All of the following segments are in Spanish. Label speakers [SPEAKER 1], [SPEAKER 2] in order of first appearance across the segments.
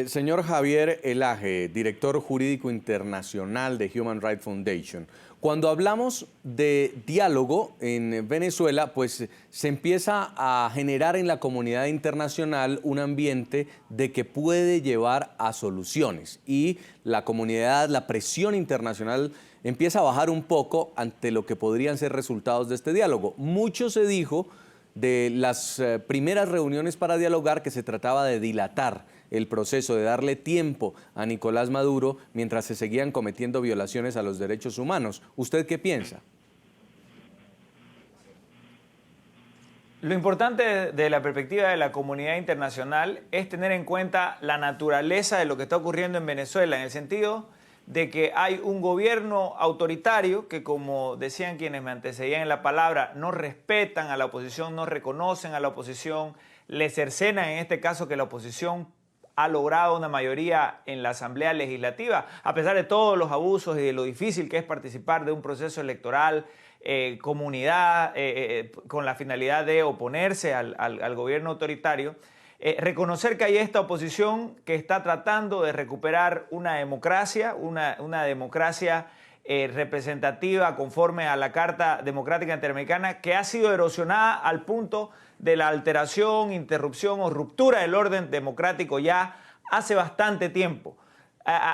[SPEAKER 1] Señor Javier Elaje, director jurídico internacional de Human Rights Foundation, cuando hablamos de diálogo en Venezuela, pues se empieza a generar en la comunidad internacional un ambiente de que puede llevar a soluciones y la comunidad, la presión internacional empieza a bajar un poco ante lo que podrían ser resultados de este diálogo. Mucho se dijo de las primeras reuniones para dialogar que se trataba de dilatar el proceso, de darle tiempo a Nicolás Maduro mientras se seguían cometiendo violaciones a los derechos humanos. ¿Usted qué piensa?
[SPEAKER 2] Lo importante de la perspectiva de la comunidad internacional es tener en cuenta la naturaleza de lo que está ocurriendo en Venezuela, en el sentido de que hay un gobierno autoritario que, como decían quienes me antecedían en la palabra, no respetan a la oposición, no reconocen a la oposición, le cercenan en este caso que la oposición ha logrado una mayoría en la Asamblea Legislativa, a pesar de todos los abusos y de lo difícil que es participar de un proceso electoral, comunidad, con la finalidad de oponerse al gobierno autoritario. Reconocer que hay esta oposición que está tratando de recuperar una democracia, una democracia representativa conforme a la Carta Democrática Interamericana, que ha sido erosionada al punto de la alteración, interrupción o ruptura del orden democrático ya hace bastante tiempo.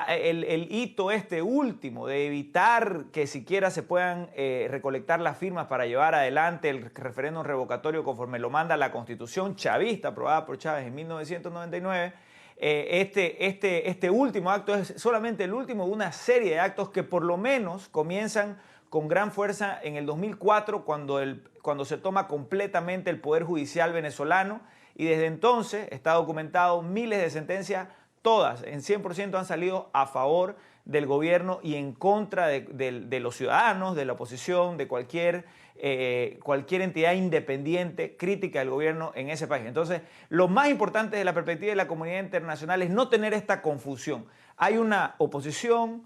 [SPEAKER 2] El hito este último de evitar que siquiera se puedan recolectar las firmas para llevar adelante el referéndum revocatorio conforme lo manda la Constitución chavista aprobada por Chávez en 1999, este último acto es solamente el último de una serie de actos que por lo menos comienzan con gran fuerza en el 2004 cuando se toma completamente el Poder Judicial venezolano, y desde entonces está documentado miles de sentencias, todas en 100% han salido a favor del gobierno y en contra de los ciudadanos, de la oposición, de cualquier entidad independiente crítica del gobierno en ese país. Entonces, lo más importante desde la perspectiva de la comunidad internacional es no tener esta confusión. Hay una oposición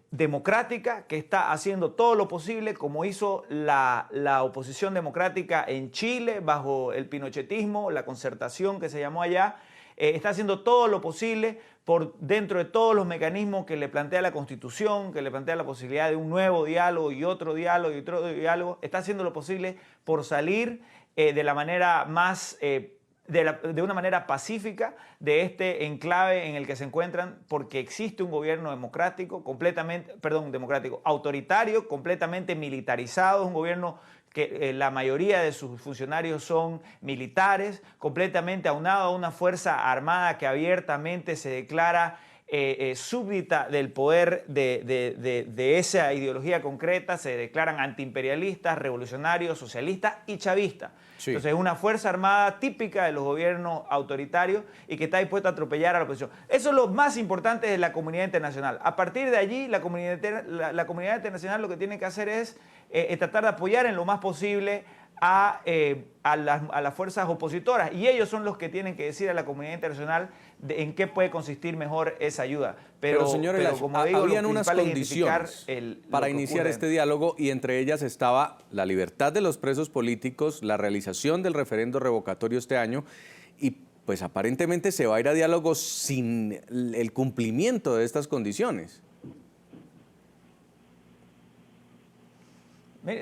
[SPEAKER 2] democrática que está haciendo todo lo posible, como hizo la oposición democrática en Chile bajo el pinochetismo, la concertación que se llamó allá. Está haciendo todo lo posible por dentro de todos los mecanismos que le plantea la Constitución, que le plantea la posibilidad de un nuevo diálogo y otro diálogo y otro diálogo. Está haciendo lo posible por salir de la manera más de una manera pacífica de este enclave en el que se encuentran, porque existe un gobierno autoritario, completamente militarizado, un gobierno que la mayoría de sus funcionarios son militares, completamente aunado a una fuerza armada que abiertamente se declara súbdita del poder de esa ideología concreta, se declaran antiimperialistas, revolucionarios, socialistas y chavistas. Sí. Entonces es una fuerza armada típica de los gobiernos autoritarios y que está dispuesta a atropellar a la oposición. Eso es lo más importante de la comunidad internacional. A partir de allí, la comunidad internacional lo que tiene que hacer es tratar de apoyar en lo más posible a las fuerzas opositoras, y ellos son los que tienen que decir a la comunidad internacional en qué puede consistir mejor esa ayuda. Pero
[SPEAKER 1] señor Elaje,
[SPEAKER 2] como digo,
[SPEAKER 1] habían unas condiciones para iniciar este diálogo, y entre ellas estaba la libertad de los presos políticos, la realización del referendo revocatorio este año, y pues aparentemente se va a ir a diálogo sin el cumplimiento de estas condiciones.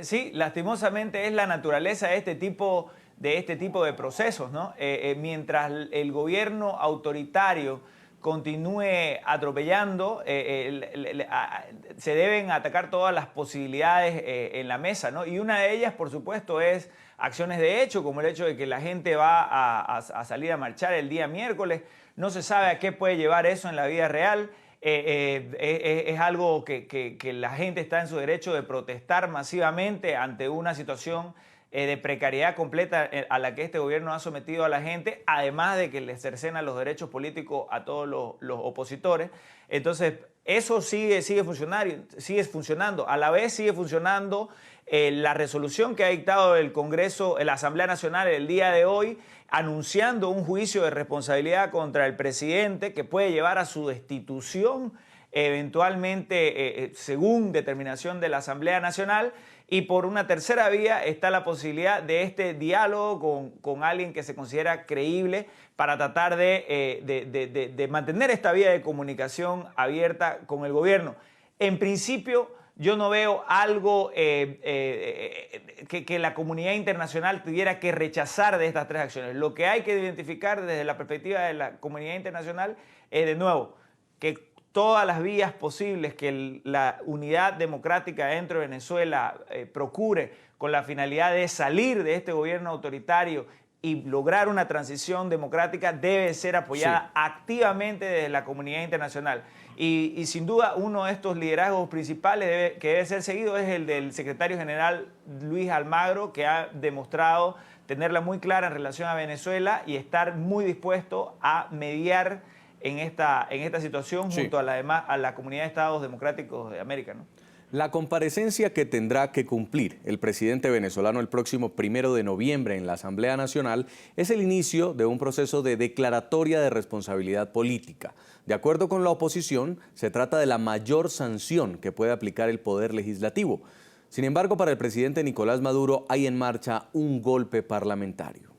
[SPEAKER 2] Sí, lastimosamente es la naturaleza de este tipo de procesos, ¿no? Mientras el gobierno autoritario continúe atropellando, se deben atacar todas las posibilidades en la mesa, ¿no? Y una de ellas, por supuesto, es acciones de hecho, como el hecho de que la gente va a salir a marchar el día miércoles. No se sabe a qué puede llevar eso en la vida real. Es algo que la gente está en su derecho de protestar masivamente ante una situación de precariedad completa a la que este gobierno ha sometido a la gente, además de que le cercena los derechos políticos a todos los opositores. Entonces, eso sigue funcionando. A la vez sigue funcionando la resolución que ha dictado el Congreso, la Asamblea Nacional el día de hoy, anunciando un juicio de responsabilidad contra el presidente que puede llevar a su destitución eventualmente según determinación de la Asamblea Nacional. Y por una tercera vía está la posibilidad de este diálogo con alguien que se considera creíble para tratar de mantener esta vía de comunicación abierta con el gobierno. En principio, yo no veo algo que la comunidad internacional tuviera que rechazar de estas tres acciones. Lo que hay que identificar desde la perspectiva de la comunidad internacional es, de nuevo, que todas las vías posibles que la unidad democrática dentro de Venezuela procure con la finalidad de salir de este gobierno autoritario y lograr una transición democrática debe ser apoyada activamente desde la comunidad internacional. Y sin duda uno de estos liderazgos principales que debe ser seguido es el del secretario general Luis Almagro, que ha demostrado tenerla muy clara en relación a Venezuela y estar muy dispuesto a mediar en esta situación junto a la comunidad de Estados Democráticos de América, ¿no?
[SPEAKER 1] La comparecencia que tendrá que cumplir el presidente venezolano el próximo 1 de noviembre en la Asamblea Nacional es el inicio de un proceso de declaratoria de responsabilidad política. De acuerdo con la oposición, se trata de la mayor sanción que puede aplicar el Poder Legislativo. Sin embargo, para el presidente Nicolás Maduro hay en marcha un golpe parlamentario.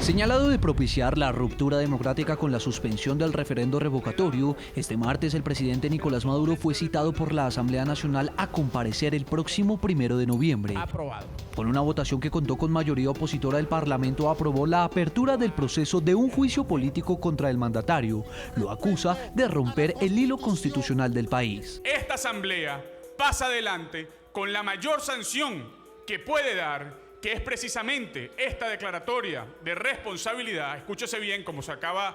[SPEAKER 3] Señalado de propiciar la ruptura democrática con la suspensión del referendo revocatorio, este martes el presidente Nicolás Maduro fue citado por la Asamblea Nacional a comparecer el próximo 1 de noviembre.
[SPEAKER 4] Aprobado.
[SPEAKER 3] Con una votación que contó con mayoría opositora, el Parlamento aprobó la apertura del proceso de un juicio político contra el mandatario. Lo acusa de romper el hilo constitucional del país.
[SPEAKER 4] Esta Asamblea pasa adelante con la mayor sanción que puede dar, que es precisamente esta declaratoria de responsabilidad, escúchese bien, como se acaba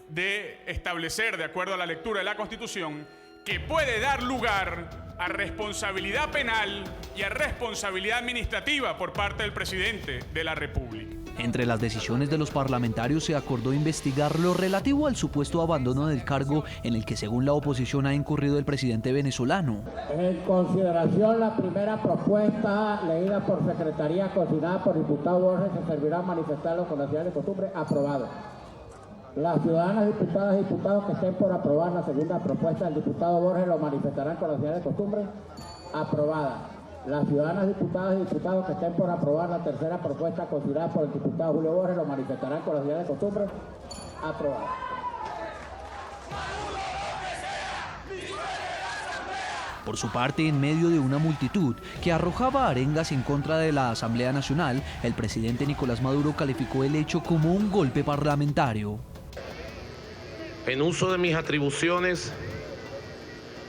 [SPEAKER 4] de establecer de acuerdo a la lectura de la Constitución, que puede dar lugar a responsabilidad penal y a responsabilidad administrativa por parte del presidente de la República.
[SPEAKER 3] Entre las decisiones de los parlamentarios se acordó investigar lo relativo al supuesto abandono del cargo en el que, según la oposición, ha incurrido el presidente venezolano.
[SPEAKER 5] En consideración, la primera propuesta leída por Secretaría, coordinada por diputado Borges, se servirá a manifestarlo con la ciudad de costumbre. Aprobado. Las ciudadanas diputadas y diputados que estén por aprobar la segunda propuesta del diputado Borges lo manifestarán con la ciudad de costumbre. Aprobada. Las ciudadanas diputadas y diputados que estén por aprobar la tercera propuesta considerada por el diputado Julio Borges lo manifestarán con la ciudad de costumbre. Aprobada.
[SPEAKER 3] Por su parte, en medio de una multitud que arrojaba arengas en contra de la Asamblea Nacional, el presidente Nicolás Maduro calificó el hecho como un golpe parlamentario.
[SPEAKER 6] En uso de mis atribuciones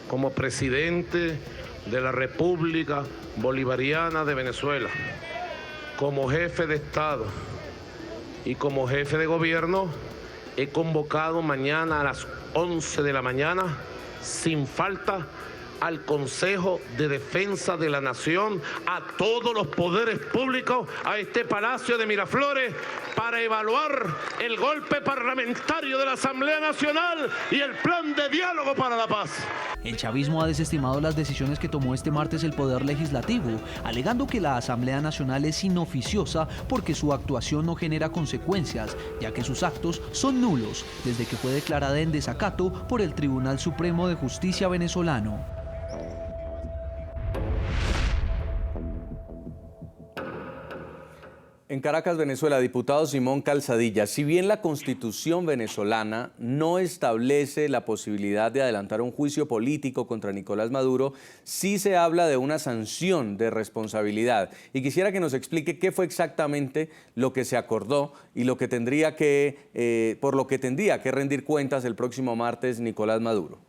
[SPEAKER 6] como presidente de la República Bolivariana de Venezuela, como jefe de Estado y como jefe de gobierno, he convocado mañana a las 11 de la mañana, sin falta, al Consejo de Defensa de la Nación, a todos los poderes públicos, a este Palacio de Miraflores, para evaluar el golpe parlamentario de la Asamblea Nacional y el plan de diálogo para la paz.
[SPEAKER 3] El chavismo ha desestimado las decisiones que tomó este martes el Poder Legislativo, alegando que la Asamblea Nacional es inoficiosa porque su actuación no genera consecuencias, ya que sus actos son nulos desde que fue declarada en desacato por el Tribunal Supremo de Justicia venezolano.
[SPEAKER 1] En Caracas, Venezuela, diputado Simón Calzadilla, si bien la Constitución venezolana no establece la posibilidad de adelantar un juicio político contra Nicolás Maduro, sí se habla de una sanción de responsabilidad. Y quisiera que nos explique qué fue exactamente lo que se acordó y lo que por lo que tendría que rendir cuentas el próximo martes Nicolás Maduro.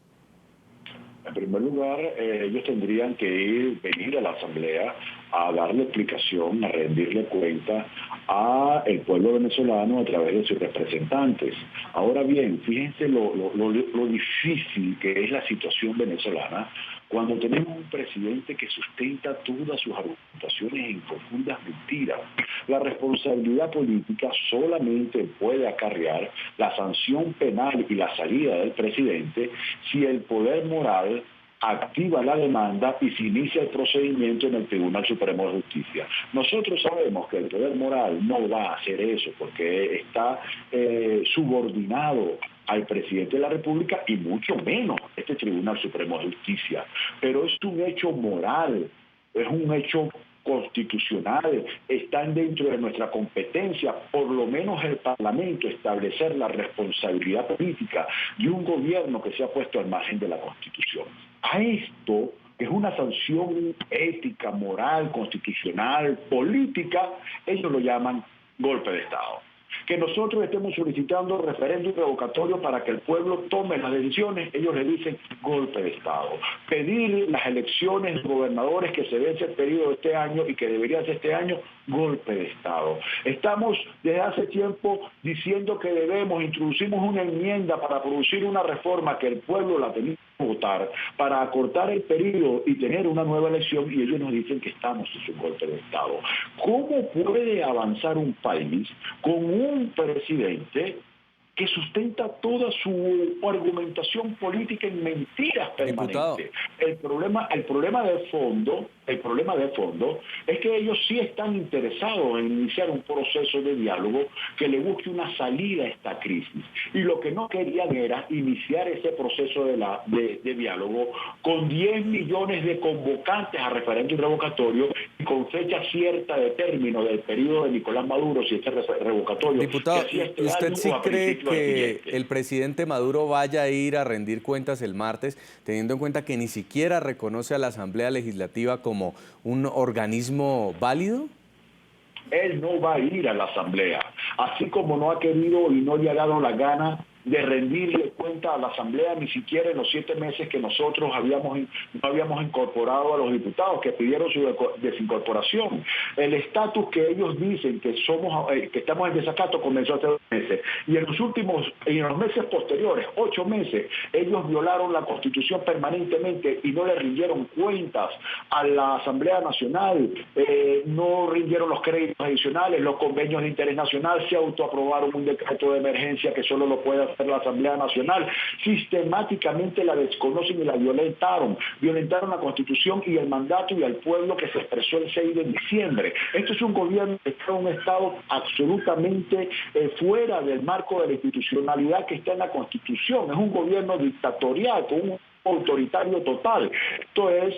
[SPEAKER 7] En primer lugar, ellos tendrían que venir a la Asamblea a darle explicación, a rendirle cuenta al pueblo venezolano a través de sus representantes. Ahora bien, fíjense lo difícil que es la situación venezolana cuando tenemos un presidente que sustenta todas sus argumentaciones en profundas mentiras. La responsabilidad política solamente puede acarrear la sanción penal y la salida del presidente si el poder moral activa la demanda y se inicia el procedimiento en el Tribunal Supremo de Justicia. Nosotros sabemos que el poder moral no va a hacer eso porque está subordinado al presidente de la República y mucho menos este Tribunal Supremo de Justicia. Pero es un hecho moral, es un hecho constitucional, están dentro de nuestra competencia, por lo menos el Parlamento, establecer la responsabilidad política de un gobierno que se ha puesto al margen de la Constitución. A esto, que es una sanción ética, moral, constitucional, política, ellos lo llaman golpe de Estado. Que nosotros estemos solicitando referéndum revocatorio para que el pueblo tome las decisiones, ellos le dicen golpe de Estado. Pedir las elecciones de gobernadores que se vence el periodo de este año y que debería ser este año, golpe de Estado. Estamos desde hace tiempo diciendo que introducimos una enmienda para producir una reforma que el pueblo la tenía que votar, para acortar el periodo y tener una nueva elección, y ellos nos dicen que estamos en un golpe de Estado. ¿Cómo puede avanzar un país con un presidente que sustenta toda su argumentación política en mentiras permanentes? El problema de fondo es que ellos sí están interesados en iniciar un proceso de diálogo que le busque una salida a esta crisis. Y lo que no querían era iniciar ese proceso de diálogo con 10 millones de convocantes a referéndum revocatorio y con fecha cierta de término del periodo de Nicolás Maduro, si este revocatorio...
[SPEAKER 1] Diputado, ¿usted sí cree que el presidente Maduro vaya a ir a rendir cuentas el martes, teniendo en cuenta que ni siquiera reconoce a la Asamblea Legislativa como un organismo válido?
[SPEAKER 7] Él no va a ir a la Asamblea, así como no ha querido y no le ha dado la gana de rendirle cuenta a la Asamblea ni siquiera en los 7 meses que nosotros no habíamos incorporado a los diputados que pidieron su desincorporación. El estatus que ellos dicen que estamos en desacato comenzó hace 2 meses, y en los meses posteriores, 8 meses, ellos violaron la Constitución permanentemente y no le rindieron cuentas a la Asamblea Nacional, no rindieron los créditos adicionales, los convenios de interés nacional, se autoaprobaron un decreto de emergencia que solo lo puede hacer la Asamblea Nacional, sistemáticamente la desconocen y la violentaron la Constitución y el mandato y al pueblo que se expresó el 6 de diciembre. Esto es un gobierno que está en un estado absolutamente fuera del marco de la institucionalidad que está en la Constitución, es un gobierno dictatorial, con un autoritario total. Esto es,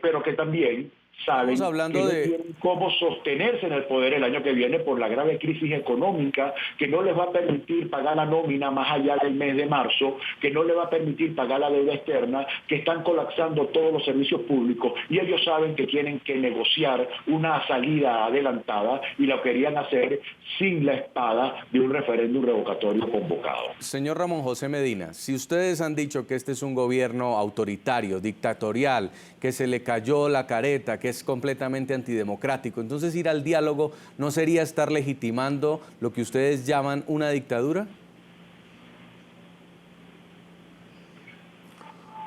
[SPEAKER 7] pero que también saben que no tienen cómo sostenerse en el poder el año que viene por la grave crisis económica que no les va a permitir pagar la nómina más allá del mes de marzo, que no les va a permitir pagar la deuda externa, que están colapsando todos los servicios públicos, y ellos saben que tienen que negociar una salida adelantada y lo querían hacer sin la espada de un referéndum revocatorio convocado.
[SPEAKER 1] Señor Ramón José Medina, si ustedes han dicho que este es un gobierno autoritario, dictatorial, que se le cayó la careta, que es completamente antidemocrático, entonces ir al diálogo ¿no sería estar legitimando lo que ustedes llaman una dictadura?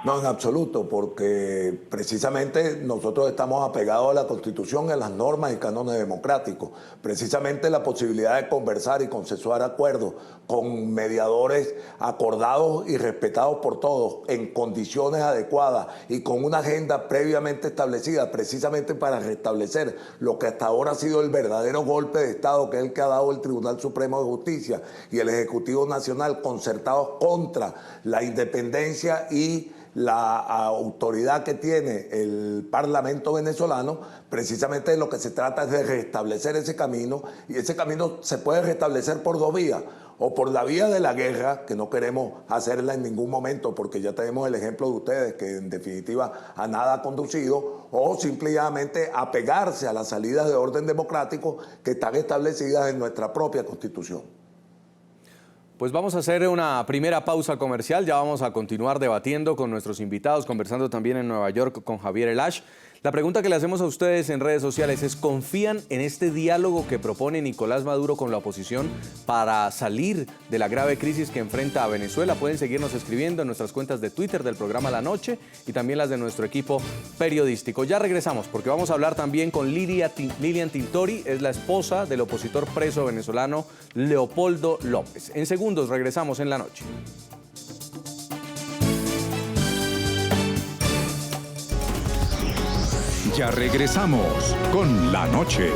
[SPEAKER 8] No, en absoluto, porque precisamente nosotros estamos apegados a la Constitución, a las normas y cánones democráticos. Precisamente la posibilidad de conversar y consensuar acuerdos con mediadores acordados y respetados por todos, en condiciones adecuadas y con una agenda previamente establecida, precisamente para restablecer lo que hasta ahora ha sido el verdadero golpe de Estado, que es el que ha dado el Tribunal Supremo de Justicia y el Ejecutivo Nacional, concertados contra la independencia y la autoridad que tiene el Parlamento venezolano. Precisamente de lo que se trata es de restablecer ese camino, y ese camino se puede restablecer por 2 vías, o por la vía de la guerra, que no queremos hacerla en ningún momento porque ya tenemos el ejemplo de ustedes que en definitiva a nada ha conducido, o simplemente apegarse a las salidas de orden democrático que están establecidas en nuestra propia Constitución.
[SPEAKER 1] Pues vamos a hacer una primera pausa comercial, ya vamos a continuar debatiendo con nuestros invitados, conversando también en Nueva York con Javier Elash. La pregunta que le hacemos a ustedes en redes sociales es: ¿confían en este diálogo que propone Nicolás Maduro con la oposición para salir de la grave crisis que enfrenta a Venezuela? Pueden seguirnos escribiendo en nuestras cuentas de Twitter del programa La Noche y también las de nuestro equipo periodístico. Ya regresamos porque vamos a hablar también con Lilian Tintori, es la esposa del opositor preso venezolano Leopoldo López. En segundos regresamos en La Noche.
[SPEAKER 9] Ya regresamos con La Noche.